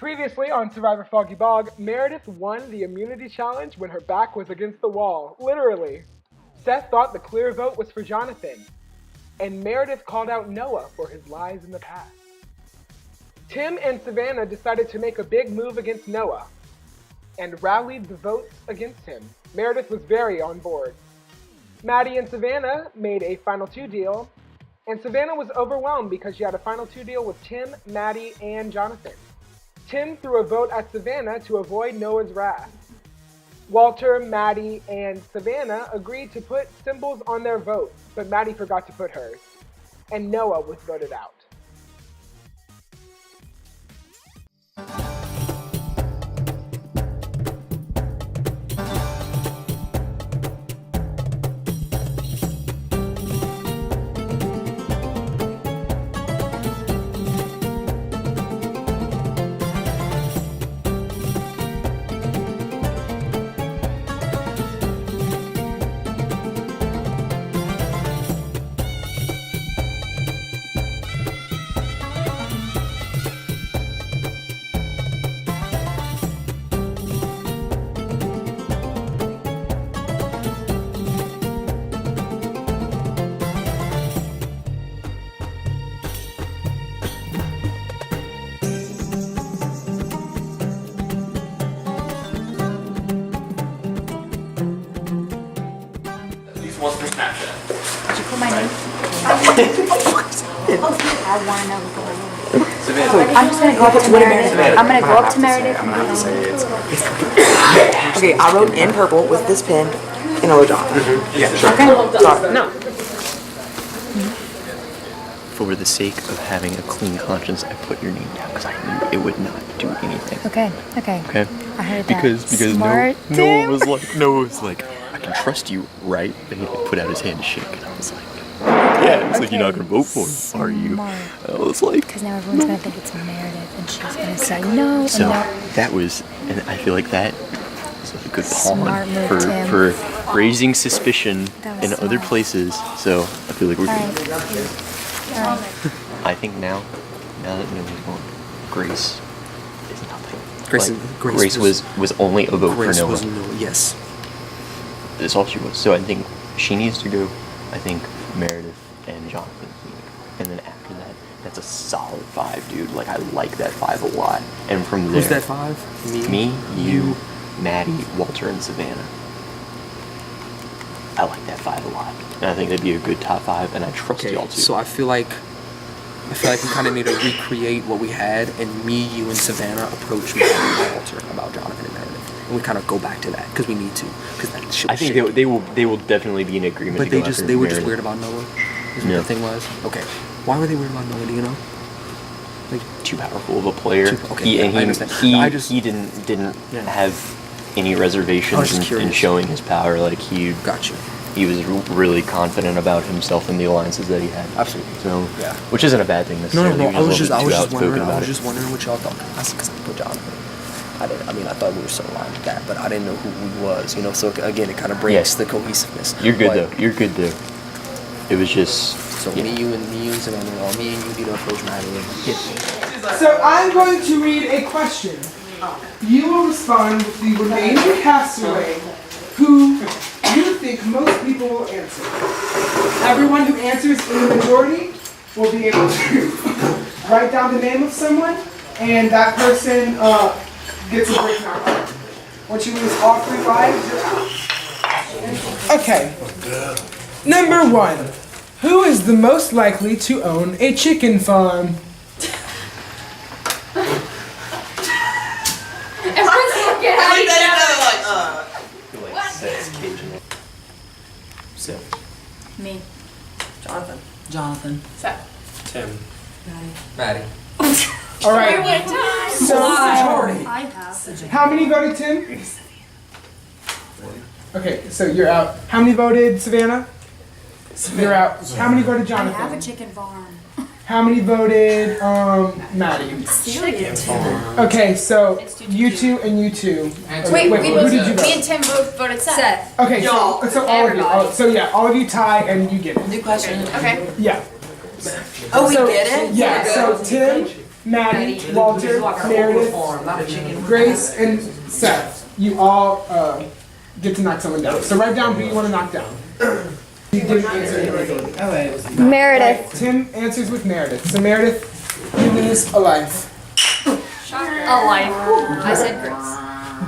Previously on Survivor Foggy Bog, Meredith won the immunity challenge when her back was against the wall, literally. Seth thought the clear vote was for Jonathan, and Meredith called out Noah for his lies in the past. Tim and Savannah decided to make a big move against Noah and rallied the votes against him. Meredith was very on board. Maddie and Savannah made a final two deal, and Savannah was overwhelmed because she had a final two deal with Tim, Maddie, and Jonathan. Tim threw a vote at Savannah to avoid Noah's wrath. Walter, Maddie, and Savannah agreed to put symbols on their vote, but Maddie forgot to put hers, and Noah was voted out. What's the Snapchat? Did you put my name? I want to know what's going on. I'm just going to go up to Meredith. I'm going to go up to Meredith. I'm gonna have to say it. Okay, I wrote in purple with this pen and I wrote John. Yeah, sure. Okay. Sorry. No. For the sake of having a clean conscience, I put your name down because I knew it would not do anything. Okay. Okay. I heard that. Because Smart Noah was like, I can trust you, right? And he like, put out his hand to shake, and I was like, yeah. It's like, you're not gonna vote for him, are you? I was like, because now everyone's gonna think it's Meredith, and she's gonna say no. So and no. that was, and I feel like that was a good Smart pawn move, Tim. for raising suspicion in other smart. places. So I feel like we're All good. right. All right. I think now that Noah's won, Grace is nothing. Grace was only a vote for Noah. Was no, yes. That's all she was. So I think she needs to go. I think Meredith and Jonathan need to go. And then after that, that's a solid 5, dude. Like, I like that 5 a lot. And from there... Who's that 5? Me, you, Maddie, Walter, and Savannah. I like that 5 a lot. And I think that'd be a good top 5, and I trust y'all too. So I feel like we kind of need to recreate what we had, and me, you, and Savannah approach Maddie and Walter about Jonathan and Meredith. And we kind of go back to that because we need to. Because that shit. I think they will definitely be in agreement. But to they go after were just Meredith. weird about Noah. Is what No. the thing was? Okay. Why were they weird about Noah? Do you know? Like, too powerful of a player. Okay, I understand. He didn't have any reservations in showing his power. Like got you. He was really confident about himself and the alliances that he had. Absolutely. So, yeah. Which isn't a bad thing necessarily. No. I was just wondering wondering what y'all thought. That's because I put Jonathan. I thought we were so aligned with that, but I didn't know who he was. You know, so again, it kind of breaks the cohesiveness. You're good though. You're good though. It was just. So me, you, and Savannah, or me and you need to approach Maddie and hit me. So I'm going to read a question. You will respond with the remaining castaway who you think most people will answer. Everyone who answers in the majority will be able to write down the name of someone, and that person gets a break now. Once you lose all 3 lives, you're out. Okay. Number 1. Who is the most likely to own a chicken farm? Everyone's looking at each So. Me. Jonathan. Seth. Tim. Maddie. All right. So, I have. how many voted Tim? Okay, so you're out. How many voted Savannah? You're out. How many voted I have a Jonathan? chicken farm. How many voted Maddie? Serious. Okay, so you two and you two. Wait, who did you vote? me and Tim both voted Seth. Okay, so all of you. Everybody. So yeah, all of you tie and you get it. New question. Okay. Yeah. Oh, we So- get it? Yeah. So Tim, Maddie, Walter, Meredith, Grace, and Seth. You all get to knock someone down. So write down who you want to knock down. You didn't answer. Meredith. Tim answers with Meredith. So Meredith, you lose a life. A life. I said Grace.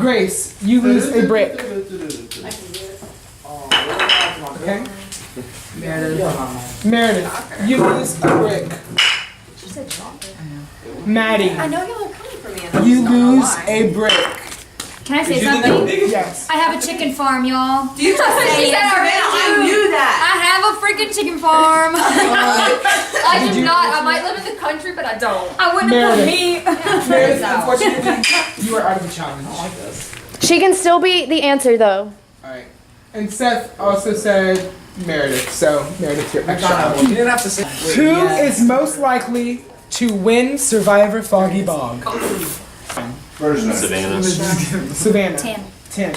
Grace, you lose a brick. Okay? Meredith, you lose a brick. She said chocolate. Maddie, I know y'all are coming for me. And I you just don't know lose why. a brick. Can I say something? Yes. I have a chicken farm, y'all. Do you just say that already? I knew that. I have a freaking chicken farm. I do not. I might live in the country, but I don't. I wouldn't have put me. Meredith, unfortunately, you are out of the challenge. She can still be the answer though. Alright. And Seth also said Meredith, so Meredith, you're extra. You didn't have to say. Who is most likely to win Survivor Foggy Bog? Savannah. Savannah. Tim. Tim.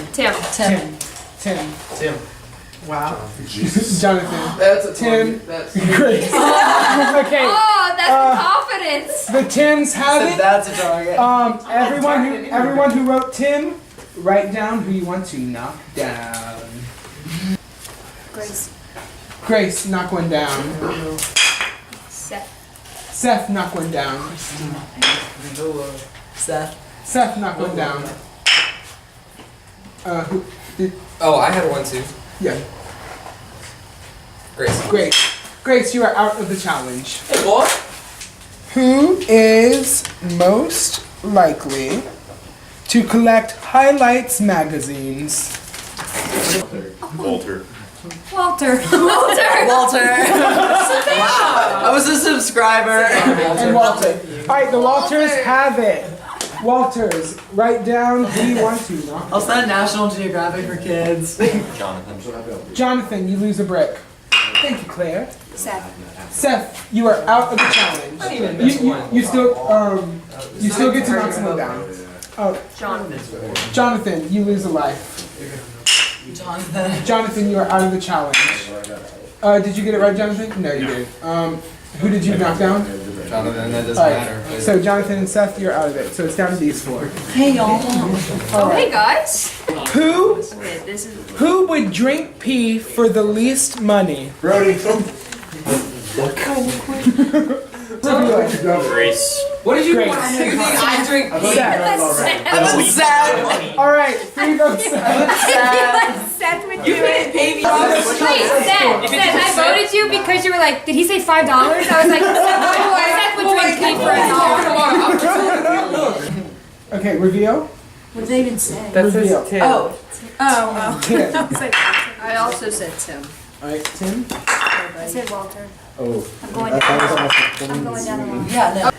Wow. Jonathan. That's a Tim. That's Grace. Okay. Oh, that's the confidence. The Tims have it. That's a target. Everyone who wrote Tim, write down who you want to knock down. Grace. Grace, knock one down. Seth. Seth, knock one down. Seth, knock one down. Who did? Oh, I had one too. Yeah. Grace. Grace, you are out of the challenge. Hey, boy. Who is most likely to collect highlights magazines? Walter. Walter. I was a subscriber. And Walter. Alright, the Walters have it. Walters, write down who you want to knock. I'll send National Geographic for kids. Jonathan. Jonathan, you lose a brick. Thank you, Claire. Seth. Seth, you are out of the challenge. You still get to knock someone down. Oh, Jonathan, you lose a life. Jonathan, you are out of the challenge. Did you get it right, Jonathan? No, you didn't. Who did you knock down? Jonathan, that doesn't Alright, matter. so Jonathan and Seth, you're out of it. So it's down to these four. Hey y'all. Oh, hey guys. Who Okay, this is. who would drink pee for the least money? Grace. What did you Grace. want to say? I drink. Seth. Alright, here you go, Seth. Seth would do You it. didn't pay me. Wait, Seth, I voted you because you were like, did he say $5? I was like, Seth would drink pee for $1. Okay, reveal. What did they even say? Reveal. Oh. Tim. I also said Tim. Alright, Tim. I said Walter. Oh. I'm going down the line. Yeah, no.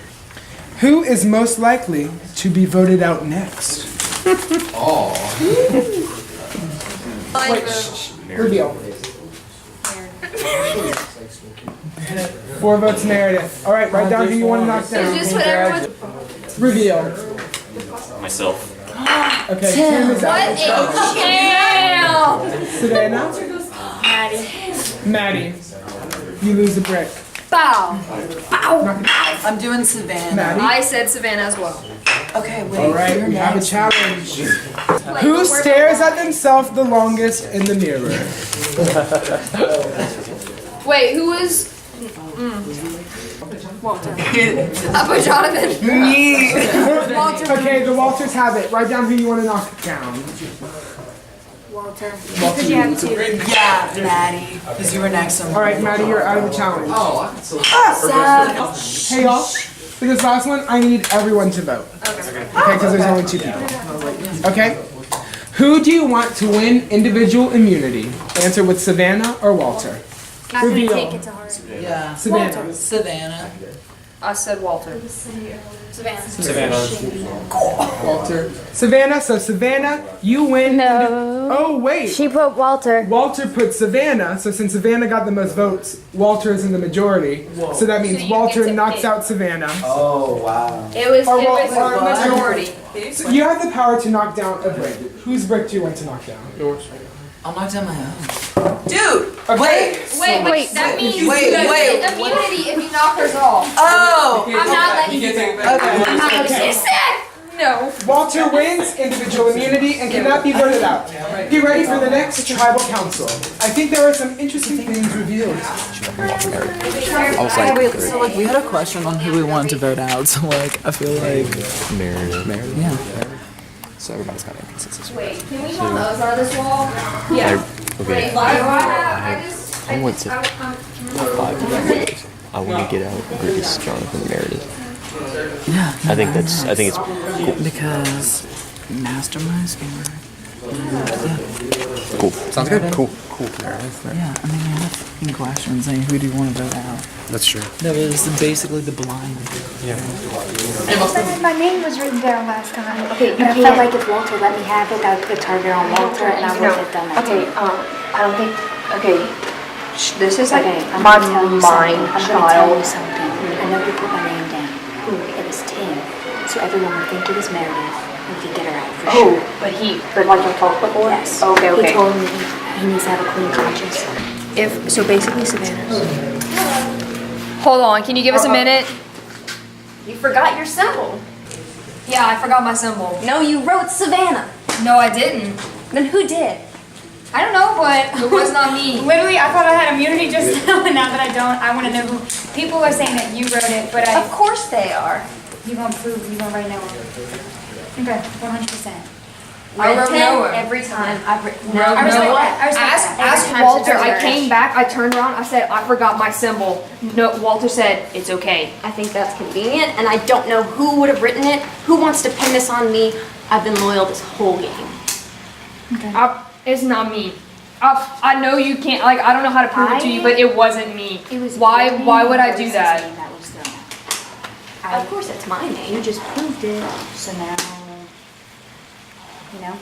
Who is most likely to be voted out next? Oh. Wait, shh. Reveal. 4 votes Meredith. Alright, write down who you want to knock down. Is this what everyone? Reveal. Myself. Okay, Tim is What out. a jail! Savannah. Maddie. You lose a brick. Bow. I'm doing Savannah. Maddie. I said Savannah as well. Okay, wait. Alright, you're we have a next. challenge. Who stares at themselves the longest in the mirror? Wait, who is? Walter. I put Jonathan. Okay, the Walters have it. Write down who you want to knock down. Walter. Because you have two. Yeah, Maddie. Because you were next on. Alright, Maddie, you're out of the challenge. Oh, I can still. Hey y'all, for this last one, I need everyone to vote. Okay, because there's only 2 people. Okay? Who do you want to win individual immunity? Answer with Savannah or Walter. Not gonna Reveal. take it to heart. Yeah. Savannah. Savannah. I said Walter. Savannah. Walter. Savannah, so Savannah, you win. No. Oh, wait. She put Walter. Walter put Savannah, so since Savannah got the most votes, Walter is in the majority. So that means So you Walter get to knocks pick. out Savannah. Oh, wow. It was Or majority. So you have the power to knock down a brick. Whose brick do you want to knock down? Yours. I'll knock down my own. Dude! Okay. Wait, that means Wait. immunity if you knock hers off. Oh! I'm not letting you. Okay. She said no. Walter wins individual immunity and cannot be voted out. Be ready for the next tribal council. I think there are some interesting things revealed. I was like, Wait, so like we had a question on who we wanted to vote out, so like I feel like Meredith. yeah. so everybody's got inconsistencies. Wait, can we have those on this wall? Yeah. Okay. I want to 5 minutes. I want to get out Brutus, Jonathan, Meredith. Yeah. I think it's cool. Because mastermind schemer. Cool. Sounds good. Cool. Yeah, I mean, we had fucking questions saying who do you want to vote out? That's true. That was basically the blind. My name was written down last time. Okay, I felt like if Walter let me have it, I would put target on Walter, and I would have done that. Okay, I don't think. Okay, this is like Okay, I'm my gonna tell you something. mind I'm gonna tell you child. something. I know who put my name down. It was Tim. So everyone would think it was Meredith. We could get her out for sure. But like you talked before. Yes. Okay. He told me he needs to have a clean conscience. So basically, Savannah's. Hold on, can you give us a minute? You forgot your symbol. Yeah, I forgot my symbol. No, you wrote Savannah. No, I didn't. Then who did? I don't know, but it was not me. Literally, I thought I had immunity just now, and now that I don't, I want to know who. People are saying that you wrote it, but Of course they are. you gonna prove, you gonna write Noah. Okay, 100%. I wrote Written Noah. every time I've written Wrote I respect Noah. that. I respect Ask that. Every time Walter. since I I came back. I turned around. I said I forgot my symbol. No, Walter said it's okay. I think that's convenient, and I don't know who would have written it. Who wants to pin this on me? I've been loyal this whole game. It's not me. I know you can't. Like I don't know how to prove it to you, but it wasn't me. It was Why? William Why would I do Bruce's that? name that was thrown out. Of course, it's my You name. just proved it, so now, you know.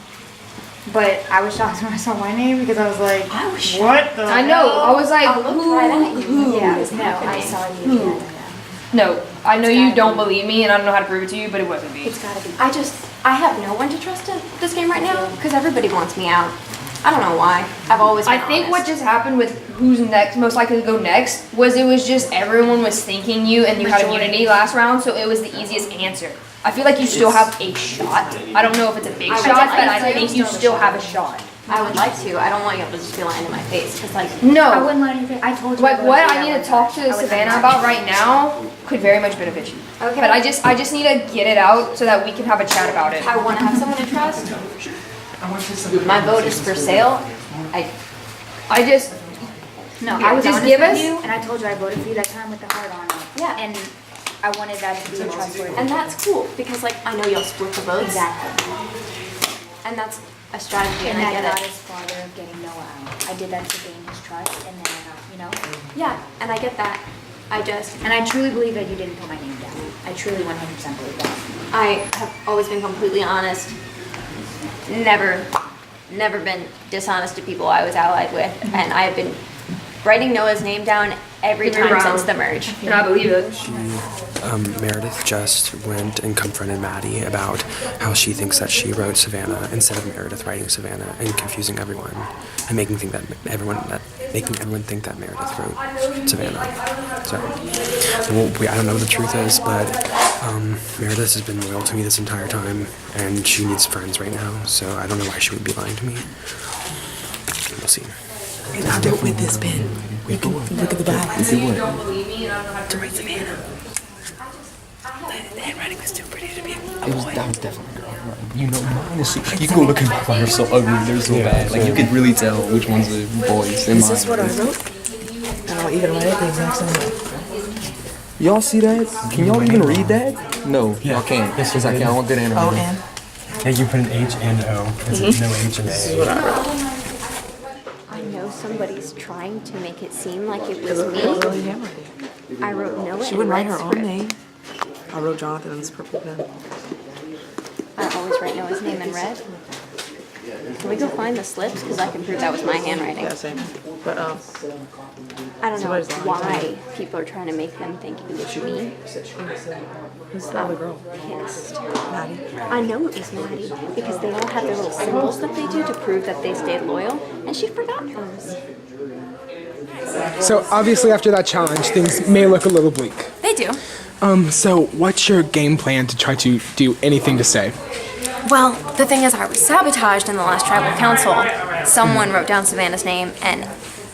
But I was shocked when I saw my name because I was like, I was shocked. what the I know. I was like, I looked right at you. who? Yeah, is no, happening? I saw you. Who? Yeah. No, I know you don't believe me, and I don't know how to prove it to you, but it wasn't me. It's gotta be. I have no one to trust in this game right now because everybody wants me out. I don't know why. I've always been I think what honest. just happened with who's next, most likely to go next, was it was just everyone was thinking you and you had immunity last round, so it was the easiest answer. I feel like you still have a shot. I don't know if it's a big shot, but I think you still have a shot. I would like to. I don't want y'all to just be lying in my face because like I No, wouldn't let anything. I told you. like would what do I that need one to talk time. to I would Savannah never about do right now could very much benefit you. Okay. But I just need to get it out so that we can have a chat about it. I want to have someone to trust. My vote is for sale. I just No, Yeah, I was just honest give with us- you, and I told you I voted for you that time with the heart on it. Yeah. And I wanted that to be a trustworthy. And that's cool because like I know y'all split the votes. Exactly. And that's a strategy And and I that get got it. his father of getting Noah out. I did that to gain his trust, and then I got, you know. Yeah, and I get that. And I truly believe that you didn't put my name down. I truly 100% believe that. I have always been completely honest. Never been dishonest to people I was allied with. And I have been writing Noah's name down every time round. since the merge. and I believe it. Meredith just went and confronted Maddie about how she thinks that she wrote Savannah instead of Meredith writing Savannah, and confusing everyone and making everyone think that Meredith wrote Savannah. So, I don't know what the truth is, but Meredith has been loyal to me this entire time, and she needs friends right now. So I don't know why she would be lying to me. We'll see. I wrote with this pen. You can look at the back. You don't believe me, and I don't know how to To write Savannah. The handwriting was too pretty to be. That was definitely her handwriting. You know, mine is you can go look at mine. They're so ugly. They're so bad. Like you could really tell which ones are boys. In Is mine. this what I wrote? And I'll even write it the exact same way. Y'all see that? Can y'all even read that? No, y'all can't. Yes, Because I can't. I want good Oh, handwriting. and? Yeah, you put an H and O. It's no H and A. I know somebody's trying to make it seem like it was Really me. handwriting. I wrote Noah She in wouldn't write red her own script. name. I wrote Jonathan in this purple pen. I always write Noah's name in red. Can we go find the slips? Because I can prove that was my handwriting. Yeah, same. But I don't know somebody's lying. why people are trying to make them think it was me. Who's the other girl? Pissed. Maddie. I know it was Maddie because they all have their little symbols that they do to prove that they stayed loyal, and she forgot hers. So obviously after that challenge, things may look a little bleak. They do. So what's your game plan to try to do anything to say? Well, the thing is, I was sabotaged in the last tribal council. Someone wrote down Savannah's name, and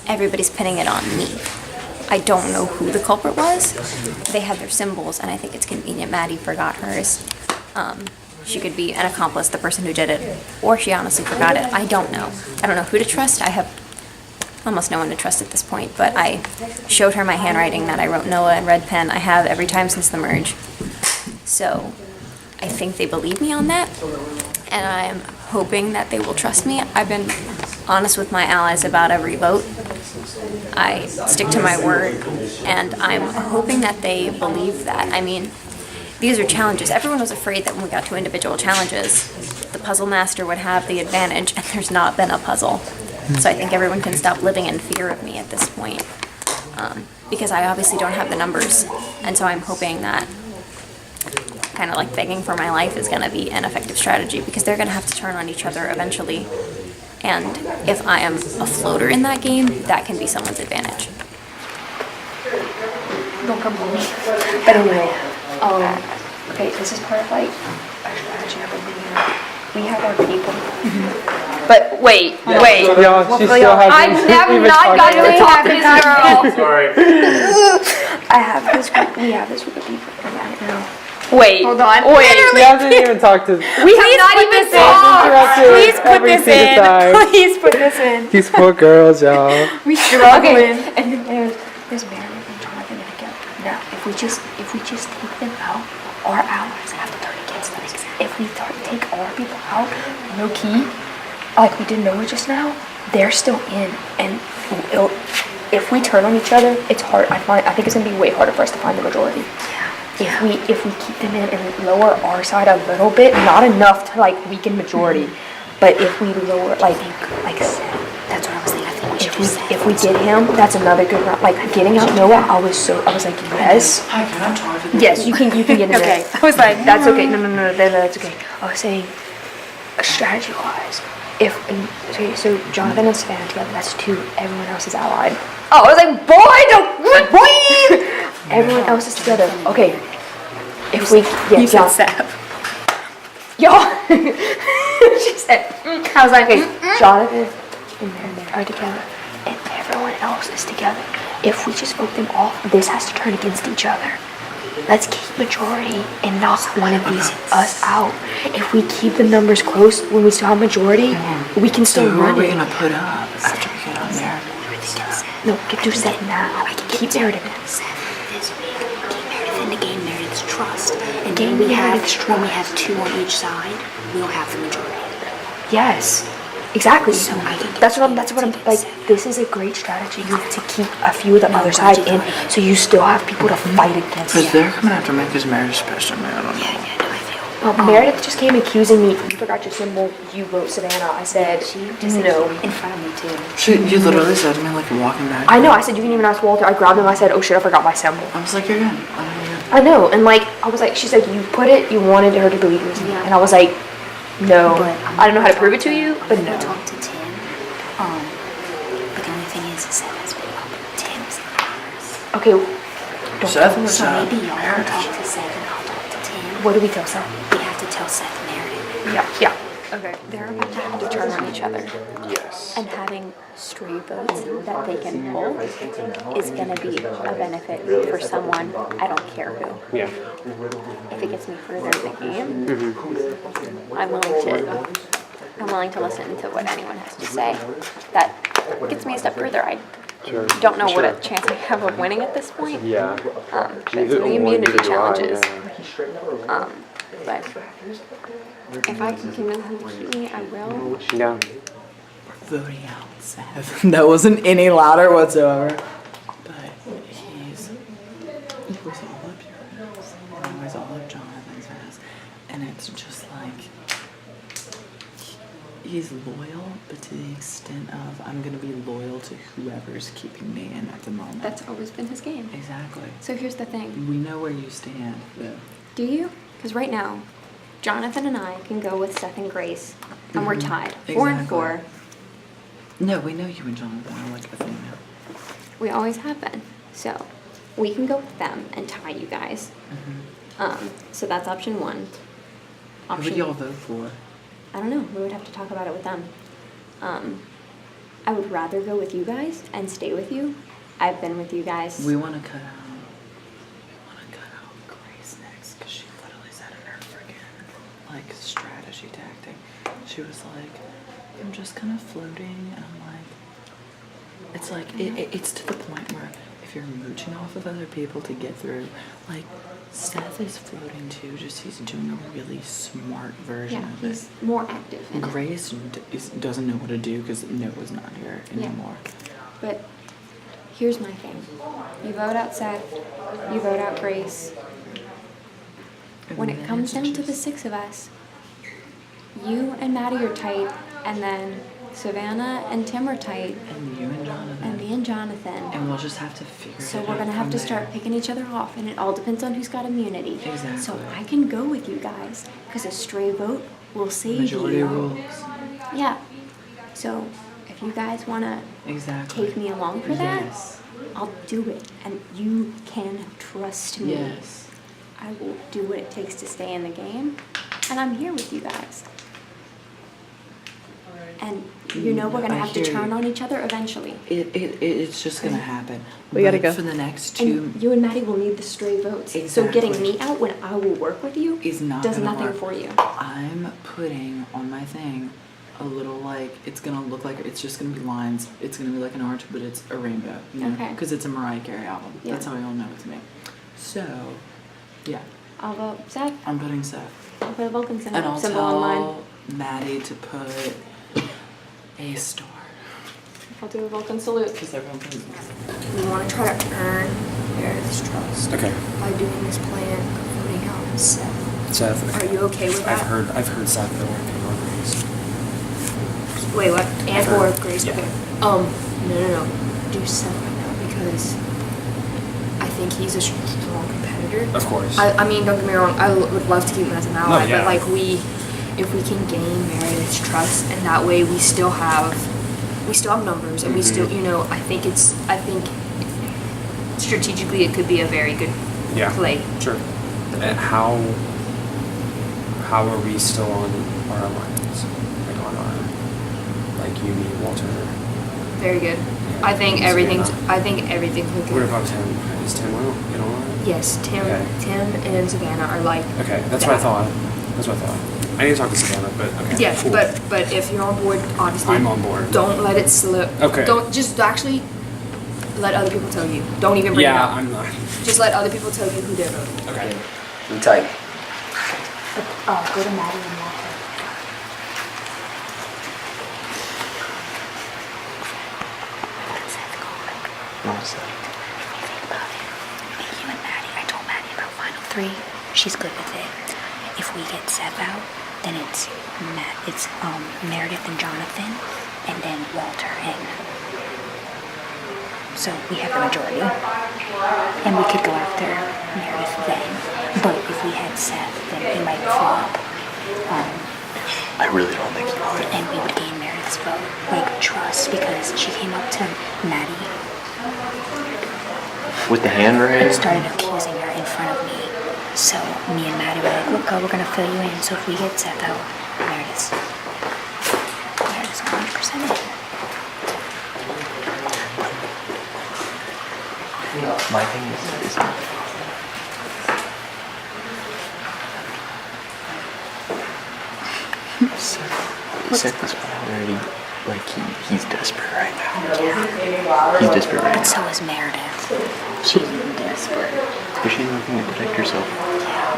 everybody's pinning it on me. I don't know who the culprit was. They had their symbols, and I think it's convenient Maddie forgot hers. She could be an accomplice, the person who did it, or she honestly forgot it. I don't know. I don't know who to trust. I have almost no one to trust at this point, but I showed her my handwriting that I wrote Noah in red pen. I have every time since the merge. So I think they believe me on that, and I am hoping that they will trust me. I've been honest with my allies about every vote. I stick to my word, and I'm hoping that they believe that. I mean, these are challenges. Everyone was afraid that when we got to individual challenges, the puzzle master would have the advantage, and there's not been a puzzle. So I think everyone can stop living in fear of me at this point, because I obviously don't have the numbers, and so I'm hoping that kind of like begging for my life is going to be an effective strategy, because they're going to have to turn on each other eventually, and if I am a floater in that game, that can be someone's advantage. Don't come for me. But anyway, okay, this is part of like a strategy of we have our people. But wait. Yeah, she still hasn't I've not gotten to talk to this girl. Sorry. We have this group of people right now. Wait. Hold on. She hasn't even talked to. We have not even talked. Please put this in. Please put this in. These poor girls, y'all. We struggling. Okay. And then there's Meredith and Jonathan together. Now, if we just take them out, our allies have to turn against us. If we take our people out, no key, like we did Noah just now, they're still in, and if we turn on each other, it's hard. I think it's gonna be way harder for us to find the majority. If we keep them in and lower our side a little bit, not enough to like weaken majority, but if we lower like That's what I was thinking. I think we should if we get him, that's another good round. Like getting out Noah, I was like yes. Hi, can I talk to them? Yes, you can get in there. Okay, I was like, That's okay. No, that's okay. I was saying, strategy-wise, so Jonathan and Savannah together, that's 2. Everyone else is allied. Oh, I was like, boy. Everyone else is together. Okay. If we you said Sab. Y'all. She said. I was like, okay, Jonathan and Meredith are together, and everyone else is together. If we just vote them off, this has to turn against each other. Let's keep majority and knock one of us out. If we keep the numbers close when we still have majority, we can still So who run are we it. gonna put up after we get on there? No, get to set now. Keep Meredith. This week, keep Meredith in the game, Meredith's trust. And Game when we Meredith's have 2 on each side, we'll have the majority. Yes, exactly. So I can that's what I'm like. This is a great strategy to keep a few of the other side in, so you still have people to fight against. Because they're coming after me because Meredith's special, man. I don't know. Yeah, no, I feel. Well, Meredith just came accusing me. You forgot your symbol. You wrote Savannah. I said She just no. in front of me too. You literally said to me like walking back. I know. I said you can even ask Walter. I grabbed him. I said, oh shit, I forgot my symbol. I was like, you're good. I know you're good. I know, and like I was like, she said you put it. You wanted her to believe it was me, and I was like, no. But I don't know how to prove it to you, but no. Talk to Tim. But the only thing is Seth has been up. Tim's in ours. Okay. Don't. Seth was So maybe y'all can talk to Seth and I'll talk to Tim. What do we tell Seth? We have to tell Seth Meredith. Yeah. Okay, they're about to have to turn on each other. Yes. And having stray votes that they can pull is going to be a benefit for someone, I don't care who. Yeah. If it gets me further in the game, I'm willing to listen to what anyone has to say. That gets me a step further. I don't know what a chance I have of winning at this point. Yeah. But it's the immunity challenges. But if I can convince him to keep me, I will. Yeah. Voting out Seth. That wasn't any louder whatsoever. But he was all up your ass. And he was all up Jonathan's ass. And it's just like he's loyal, but to the extent of I'm gonna be loyal to whoever's keeping me in at the moment. That's always been his game. Exactly. So here's the thing. We know where you stand, but Do you? Because right now, Jonathan and I can go with Seth and Grace, and we're tied. 4 and 4. No, we know you and Jonathan are like a thing now. We always have been. So we can go with them and tie you guys. So that's option 1. Who would y'all vote for? I don't know. We would have to talk about it with them. I would rather go with you guys and stay with you. I've been with you guys. We want to cut out Grace next because she literally said in her freaking like strategy tactic. She was like, I'm just kind of floating, and I'm like, it's like it's to the point where if you're mooching off of other people to get through, like Seth is floating too. Just he's doing a really smart version of it. He's more active. Grace doesn't know what to do because Noah's not here anymore. But here's my thing. You vote out Seth. You vote out Grace. When it comes down to the 6 of us, you and Maddie are tight, and then Savannah and Tim are tight. And you and Jonathan. And me and Jonathan. And we'll just have to figure it out. So we're going to have to start picking each other off, and it all depends on who's got immunity. Exactly. So I can go with you guys, because a stray vote will save Majority you. rules. Yeah. So if you guys want to take me along for that, I'll do it. And you can trust me. Yes. I will do what it takes to stay in the game, and I'm here with you guys. And you know we're going to have to turn on each other eventually. It's just going to happen. We gotta go. For the next 2... And you and Maddie will need the stray votes. Exactly. So getting me out when I will work with you is not does gonna nothing work. for you. I'm putting on my thing a little like, it's going to look like, it's just going to be lines. It's going to be like an arch, but it's a rainbow. You know? Okay. Because it's a Mariah Carey album. Yeah. That's how we all know it's me. So, yeah. I'll vote Seth. I'm putting Seth. I'll put a Vulcan And I'll symbol on mine. tell Maddie to put a star. I'll do a Vulcan salute. Because everyone can... We want to try to earn Meredith's trust. Okay. By doing this plan of voting out Seth. Seth. Are you okay with that? I've heard Seth been working on Grace. Wait, what? And or Grace? Yeah. Okay. No. Do Seth right now because I think he's a strong competitor. Of course. I mean, don't get me wrong. I would love to keep him as an ally, yeah. but like if we can gain Meredith's trust, and that way we still have numbers, and we still, I think strategically it could be a very good play. Sure. And how are we still on our alliance? Like on our, like you, me, Walter. Very good. Yeah, I think Savannah. everything's looking. What about Tim? Is Tim on? You know what? Yes, Tim and Savannah are like. Okay, that's what I thought. I need to talk to Savannah, but okay. Yes, cool. but if you're on board, obviously. I'm on board. Don't let it slip. Okay. Don't just actually let other people tell you. Don't even bring it up. Yeah, I'm not. Just let other people tell you who they're voting. Okay. I'm tight. Go to Maddie and Walter. What was that? Think about it. You and Maddie, I told Maddie about Final 3. She's good with it. If we get Seth out, then it's Meredith and Jonathan, and then Walter in. So we have the majority. And we could go after Meredith then. But if we had Seth, then he might flop. I really don't think he would. And we would gain Meredith's vote, like trust, because she came up to Maddie. With the hand raised? Started accusing her in front of me. So me and Maddie were like, look, girl, we're gonna fill you in. So if we get Seth out, Meredith's 100% in. My thing is Seth is already, like, he's desperate right now. Yeah. He's desperate right And so now. is Meredith. She's desperate. But she's looking to protect herself. Yeah.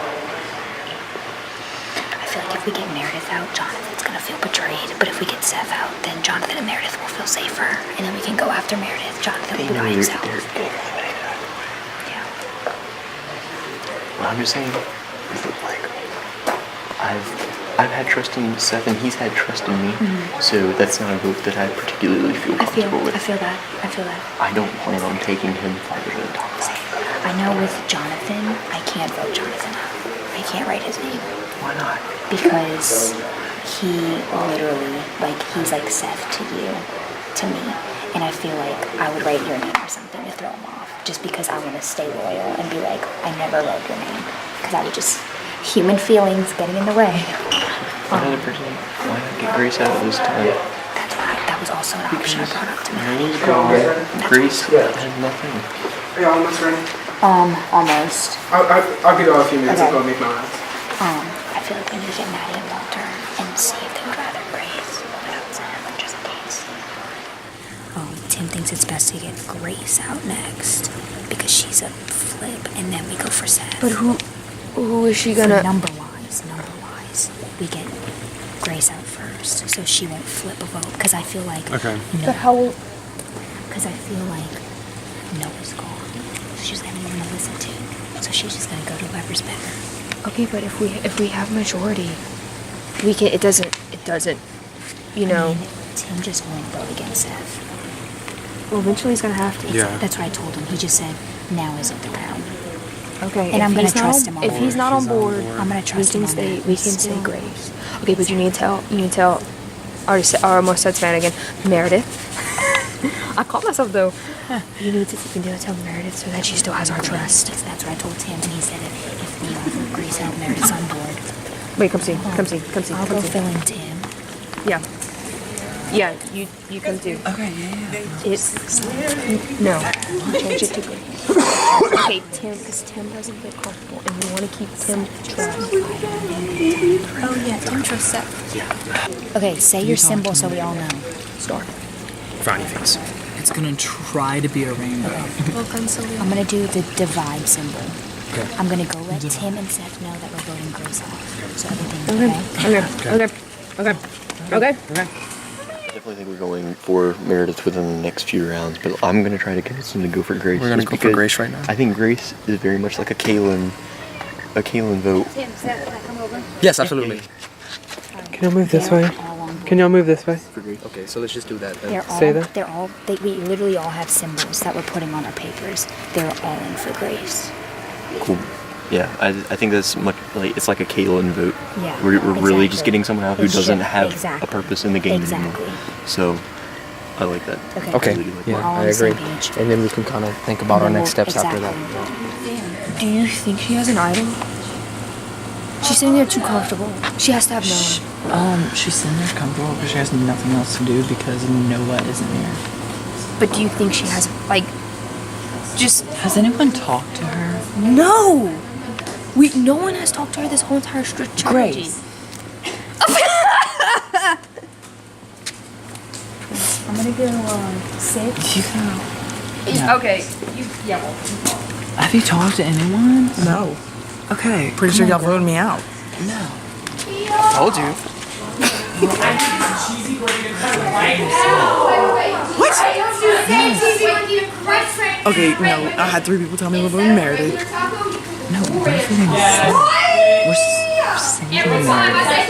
I feel like if we get Meredith out, Jonathan's gonna feel betrayed. But if we get Seth out, then Jonathan and Meredith will feel safer. And then we can go after Meredith. Jonathan will be by himself. They're getting eliminated out of the way. Yeah. What I'm just saying is that, like, I've had trust in Seth and he's had trust in me, so that's not a vote that I particularly feel comfortable with. I feel that. I don't plan on taking him farther than top 5. I know with Jonathan, I can't vote Jonathan out. can't write his name. Why not? Because he literally, like, he's like Seth to you, to me. And I feel like I would write your name or something to throw him off. Just because I want to stay loyal and be like, I never wrote your name. Because I would just, human feelings getting in the way. Why not get Grace out of this time? That was also an option I brought up to Maddie. Grace had nothing. Are you almost ready? Almost. I'll give you all a few minutes Okay. to go make my rounds. I feel like we need to get Maddie and Walter and see if they would rather Grace without Sam, just in case. Tim thinks it's best to get Grace out next because she's a flip, and then we go for Seth. But who is she gonna? Number wise, we get Grace out first, so she won't flip a vote. Because I feel like Okay. But how will? Because I feel like Noah's gone, so she's gonna want to listen to. So she's just gonna go to whoever's better. Okay, but if we have majority, we can. It doesn't. You know. I mean, Tim just won't vote against Seth. Well, eventually he's gonna have to. Yeah. That's what I told him. He just said, now isn't the round. Okay. And if I'm gonna he's not trust on- him on If board. he's not on board, I'm gonna trust him on that. We can say Grace. Okay, but you need to tell. I almost said Savannah again. Meredith. I caught myself though. You need to tell Meredith so that she still has our trust. That's what I told Tim, and he said if we offer Grace out, Meredith's on board. Wait, come see. I'll go fill in Tim. Yeah. Yeah, you come too. Okay, yeah. It's no. Change it to Grace. Okay, Tim, because Tim doesn't feel comfortable, and we want to keep Tim trust. Oh yeah, Tim trusts Seth. Okay, say your symbol so we all know. Star. Frowny face. It's gonna try to be a rainbow. I'm gonna do the divide symbol. Okay. I'm gonna go let Tim and Seth know that we're voting Grace off. So everything's okay. Okay. I definitely think we're going for Meredith within the next few rounds, but I'm going to try to convince them to go for Grace. We're gonna just go for because Grace right now? I think Grace is very much like a Kaylin vote. Tim, Seth, can I come over? Yes, absolutely. Can y'all move this way? Can y'all move this way? Okay, so let's just do that then. We literally all have symbols that we're putting on our papers. They're all in for Grace. Cool. Yeah, I think that's much like it's like a Kaylin vote. Yeah, We're really exactly. just getting someone out who It's doesn't just- have exactly. a purpose in the game Exactly. anymore. So, I like that. Okay. I really like Yeah, We're all I on the same agree. page. And then we can kind of think about our next steps after that. Do you think she has an idol? She's sitting there too comfortable. She has to have Noah. She's sitting there comfortable because she has nothing else to do because Noah isn't here. But do you think she has just Has anyone talked to her? no? No one has talked to her this whole entire trilogy. Grace. I'm gonna go sit. You can. Okay. Have you talked to anyone? No. Okay. Pretty sure y'all voted me out. No. Told you. Okay, no, I had 3 people tell me we're voting Meredith. No, we're voting We're saving Meredith.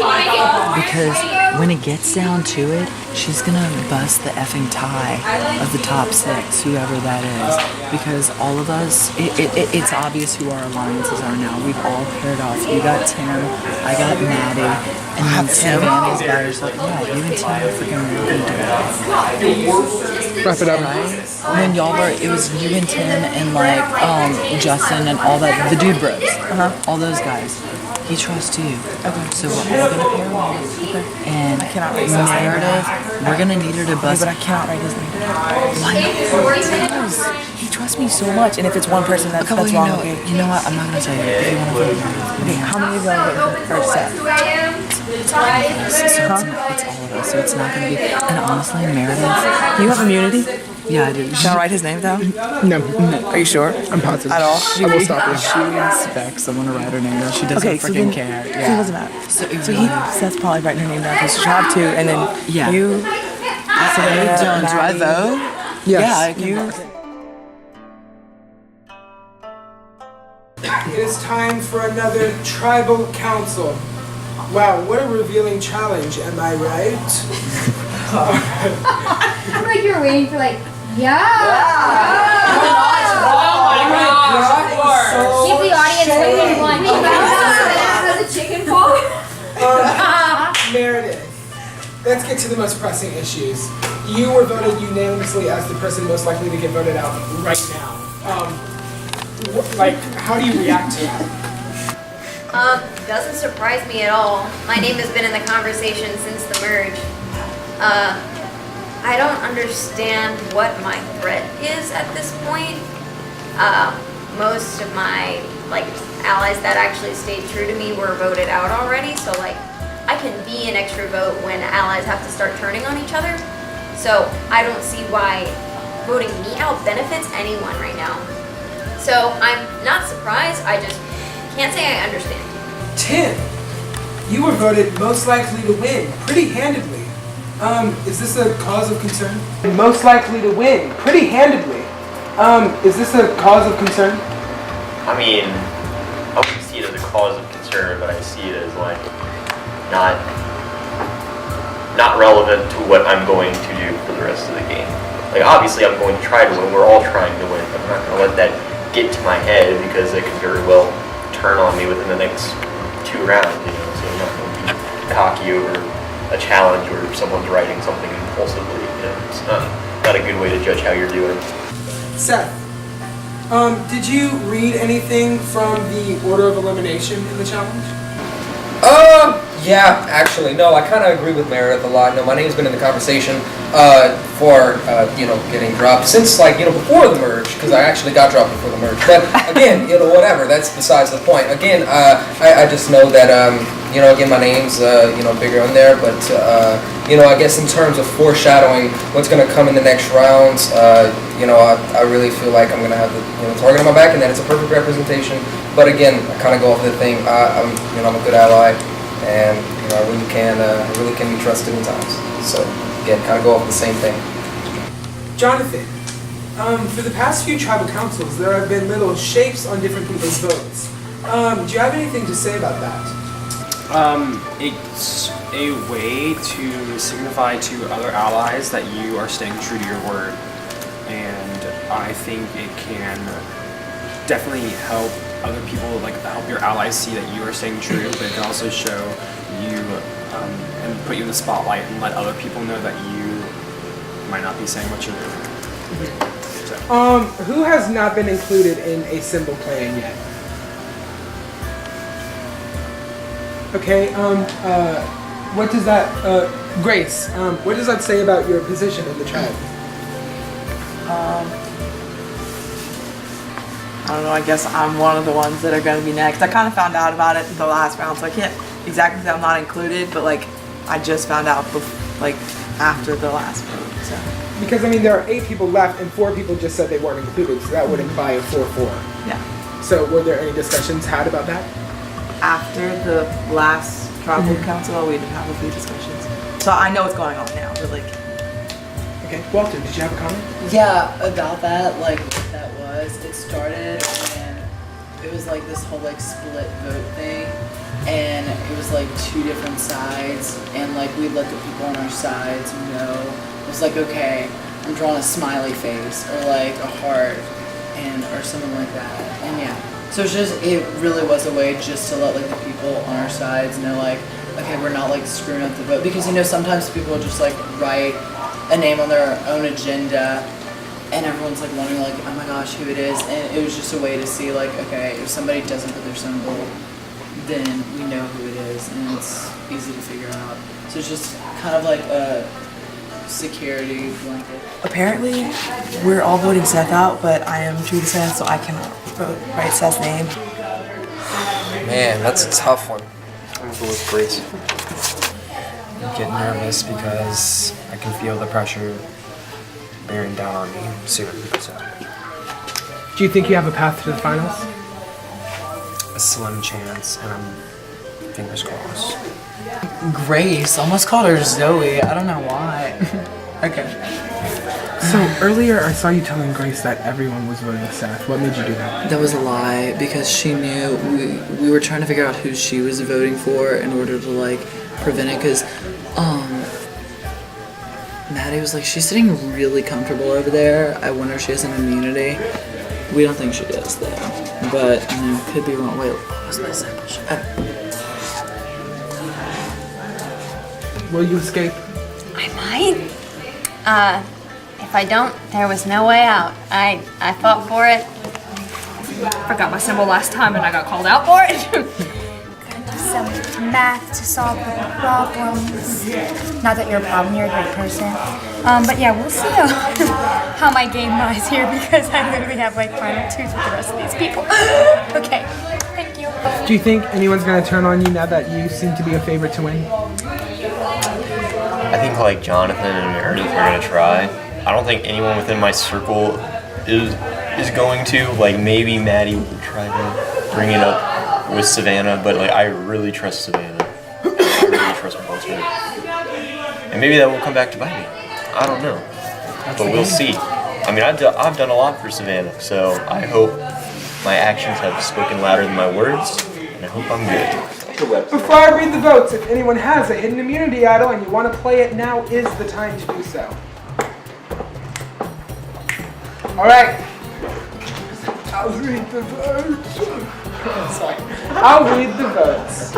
Because when it gets down to it, she's gonna bust the effing tie of the top 6, whoever that is. Because all of us, it's obvious who our alliances are now. We've all paired off. You got Tim, I got Maddie, and then Savannah's by herself. Yeah, you and Tim are freaking really Wrap it up. when y'all were, it was you and Tim and like Justin and all that, the dude bros, all those guys. He trusts you. Okay. So we're all gonna pair off. Okay. And I cannot write his name. Meredith, we're gonna need her to bust. But I cannot write his name. Why not? Because he trusts me so much, and if it's one person that's wrong, okay. You know what? I'm not gonna tell you if you want to vote Meredith. Okay, how many of y'all voted for Seth? It's all of us, so it's not gonna be. And honestly, Meredith, You have immunity? yeah, I do. Can I write his name down? No. Are you sure? I'm positive. At all? I will stop you. She expects someone to write her name down. She doesn't Okay, so freaking then, care. so it Yeah. doesn't matter. So Seth's probably writing her name down because she have to, and then Yeah. you. Savannah, Do I Maddie, vote? Yes. Yeah, I can. You. It is time for another tribal council. Wow, what a revealing challenge, am I right? I'm like you're waiting for like, yeah. Keep the audience waiting. Like, the chicken fall? Meredith, let's get to the most pressing issues. You were voted unanimously as the person most likely to get voted out right now. How do you react to that? Doesn't surprise me at all. My name has been in the conversation since the merge. I don't understand what my threat is at this point. Most of my allies that actually stayed true to me were voted out already, so I can be an extra vote when allies have to start turning on each other. So I don't see why voting me out benefits anyone right now. So I'm not surprised, I just can't say I understand. Tim, you were voted most likely to win pretty handedly. Is this a cause of concern? Most likely to win pretty handedly. Is this a cause of concern? I mean, I wouldn't see it as a cause of concern, but I see it as not relevant to what I'm going to do for the rest of the game. Obviously I'm going to try to win, we're all trying to win, but I'm not going to let that get to my head because it can very well turn on me within the next 2 rounds, so I'm not going to be cocky over a challenge or someone's writing something impulsively. It's not a good way to judge how you're doing. Seth, did you read anything from the order of elimination in the challenge? Yeah, actually, no, I kind of agree with Meredith a lot. No, my name's been in the conversation for, getting dropped since, before the merge, because I actually got dropped before the merge. But, again, whatever, that's besides the point. Again, I just know that, again, my name's, bigger on there, but, I guess in terms of foreshadowing what's going to come in the next rounds, I really feel like I'm going to have the target on my back and that it's a perfect representation. But again, I kind of go off the thing, I'm a good ally. And I really can be trusted in times. So again, kind of go off the same thing. Jonathan, for the past few tribal councils, there have been little shapes on different people's votes. Do you have anything to say about that? It's a way to signify to other allies that you are staying true to your word, and I think it can definitely help other people, help your allies see that you are staying true, but it can also show you and put you in the spotlight and let other people know that you might not be saying what you're doing. So. Who has not been included in a symbol plan yet? Okay, what does that, Grace, what does that say about your position in the tribe? I don't know, I guess I'm one of the ones that are going to be next. I kind of found out about it in the last round, so I can't exactly say I'm not included, but I just found out after the last round. So. Because there are 8 people left and 4 people just said they weren't included, so that would imply a 4-4. Yeah. So were there any discussions had about that? After the last tribal council, we did have a few discussions. So I know what's going on now, but Okay, Walter, did you have a comment? Yeah, about that, it started when it was this whole split vote thing, and it was 2 different sides, and we'd let the people on our sides know. It was okay, I'm drawing a smiley face or a heart or something like that, and yeah. So it really was a way just to let the people on our sides know okay, we're not screwing up the vote, because sometimes people just write a name on their own agenda. And everyone's wondering oh my gosh, who it is, and it was just a way to see okay, if somebody doesn't put their symbol, then we know who it is, and it's easy to figure out. So it's just kind of a security blanket. Apparently, we're all voting Seth out, but I am true to Seth, so I cannot write Seth's name. Man, that's a tough one. I'm gonna go with Grace. I get nervous because I can feel the pressure bearing down on me soon. So. Do you think you have a path to the finals? A slim chance, and I'm fingers crossed. Grace, almost called her Zoe. I don't know why. Okay. So earlier I saw you telling Grace that everyone was voting Seth. What made you do that? That was a lie, because she knew we were trying to figure out who she was voting for in order to prevent it, because Maddie was she's sitting really comfortable over there. I wonder if she has an immunity. We don't think she does, though. But, could be wrong. Wait, what was my sample shot? Will you escape? I might. If I don't, there was no way out. I fought for it. Forgot my symbol last time and I got called out for it. Some math to solve the problems. Not that you're a problem, you're a great person. But yeah, we'll see how my game lies here because I literally have like final twos with the rest of these people. Okay, thank you. Do you think anyone's gonna turn on you now that you seem to be a favorite to win? I think like Jonathan and Meredith are gonna try. I don't think anyone within my circle is going to. Like maybe Maddie will try to bring it up with Savannah, but like I really trust Savannah. I really trust Walter. And maybe that will come back to bite me. I don't know, but we'll see. I mean, I've done a lot for Savannah, so I hope my actions have spoken louder than my words, and I hope I'm good. Before I read the votes, if anyone has a hidden immunity idol and you want to play it, now is the time to do so. Alright. I'll read the votes. Sorry. I'll read the votes.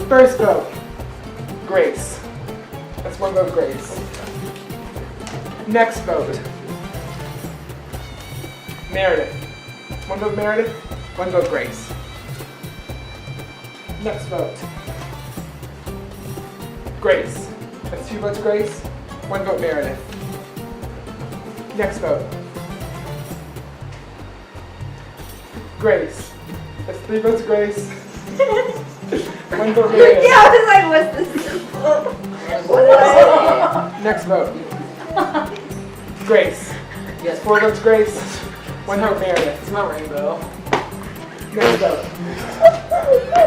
First vote, Grace. That's one vote, Grace. Next vote, Meredith. One vote, Meredith. One vote, Grace. Next vote, Grace. That's two votes, Grace. One vote, Meredith. Next vote, Grace. That's three votes, Grace. One vote, Meredith. Yeah, I was like, what's this? Next vote, Grace. Yes, four votes, Grace. One vote, Meredith. It's not rainbow. Next vote.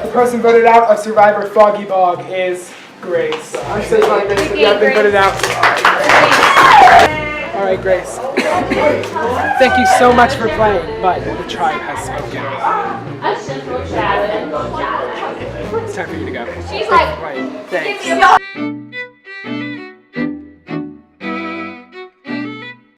The person voted out of Survivor Foggy Bog is Grace. I'm so sorry, Grace, that you have been voted out. All right, Grace. Thank you so much for playing, but the tribe has spoken. It's time for you to go. She's like, Thanks.